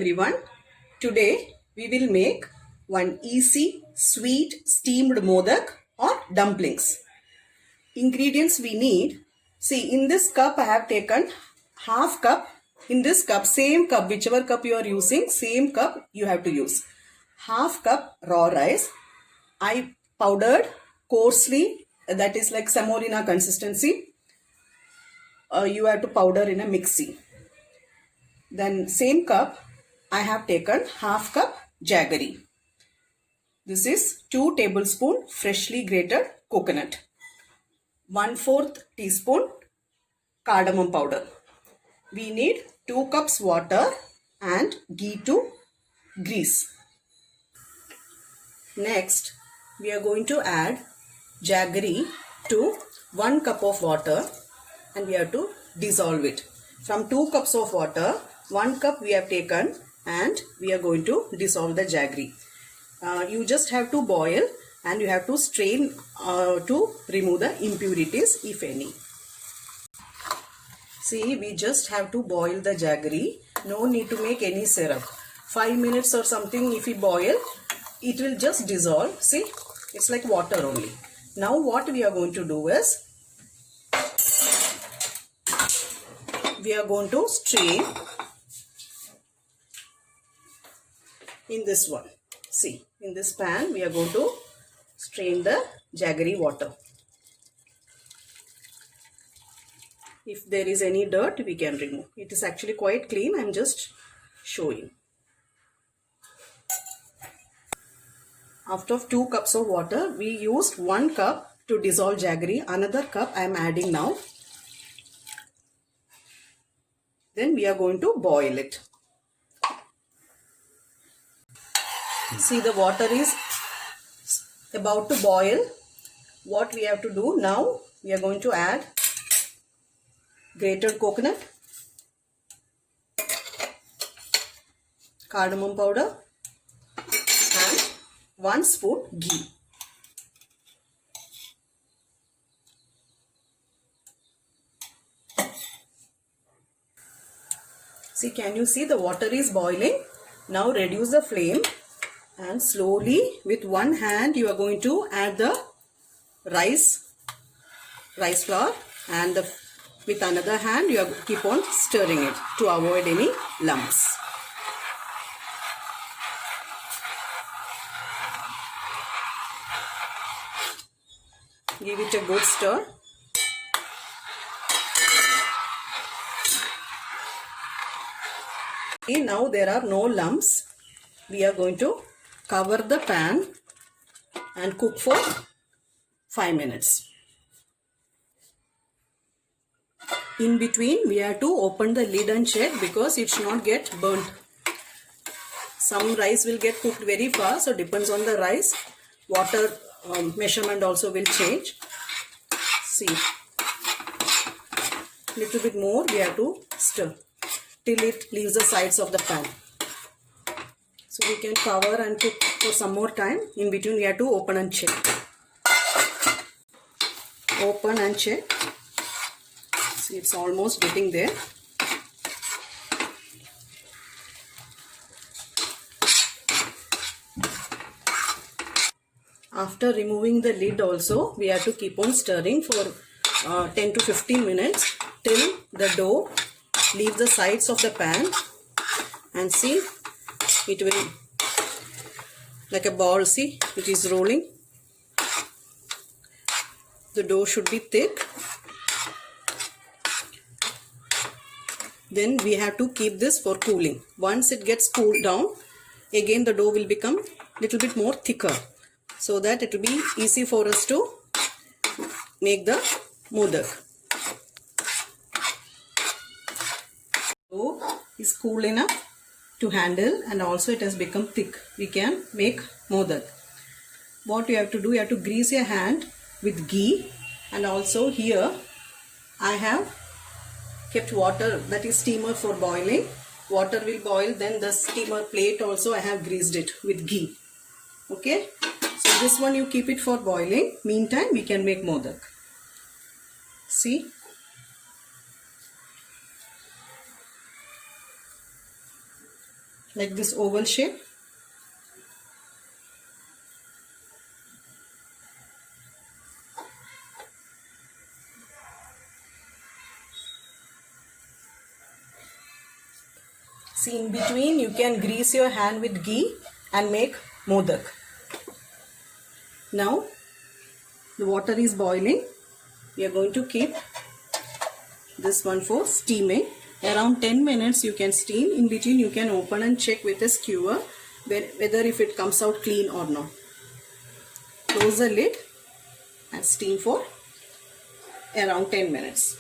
everyone. Today we will make one easy sweet steamed modak or dumplings. Ingredients we need. See, in this cup I have taken half cup. In this cup, same cup, whichever cup you are using, same cup you have to use. Half cup raw rice. I powdered coarsely, that is like semolina consistency. You have to powder in a mixie. Then same cup I have taken half cup jaggery. This is 2 tablespoons freshly grated coconut. 1/4 teaspoon cardamom powder. We need 2 cups water and ghee to grease. Next, we are going to add jaggery to 1 cup of water and we have to dissolve it. From 2 cups of water, 1 cup we have taken and we are going to dissolve the jaggery. You just have to boil and you have to strain to remove the impurities if any. See, we just have to boil the jaggery. No need to make any syrup. 5 minutes or something if we boil, it will just dissolve. See, it's like water only. Now what we are going to do is, we are going to strain in this one. See, in this pan we are going to strain the jaggery water. If there is any dirt, we can remove. It is actually quite clean. I am just showing. After 2 cups of water, we used 1 cup to dissolve jaggery. Another cup I am adding now. Then we are going to boil it. See, the water is about to boil. What we have to do now, we are going to add grated coconut, cardamom powder and 1 spoon ghee. See, can you see the water is boiling? Now reduce the flame and slowly with one hand you are going to add the rice flour and with another hand you are keep on stirring it to avoid any lumps. Give it a good stir. Okay, now there are no lumps. We are going to cover the pan and cook for 5 minutes. In between, we have to open the lid and check because it should not get burnt. Some rice will get cooked very fast, so depends on the rice. Water measurement also will change. See, little bit more we have to stir till it leaves the sides of the pan. So we can cover and cook for some more time. In between, we have to open and check. Open and check. See, it's almost getting there. After removing the lid also, we have to keep on stirring for 10 to 15 minutes till the dough leaves the sides of the pan. And see, it will like a ball. See, it is rolling. The dough should be thick. Then we have to keep this for cooling. Once it gets cooled down, again the dough will become little bit more thicker, so that it will be easy for us to make the modak. Dough is cool enough to handle and also it has become thick. We can make modak. What you have to do, you have to grease your hand with ghee, and also here I have kept water, that is steamer for boiling. Water will boil, then the steamer plate also I have greased it with ghee. Okay, so this one you keep it for boiling. Meantime we can make modak. See, like this oval shape. See, in between you can grease your hand with ghee and make modak. Now the water is boiling. We are going to keep this one for steaming. Around 10 minutes you can steam. In between you can open and check with a skewer whether if it comes out clean or not. Close the lid and steam for around 10 minutes.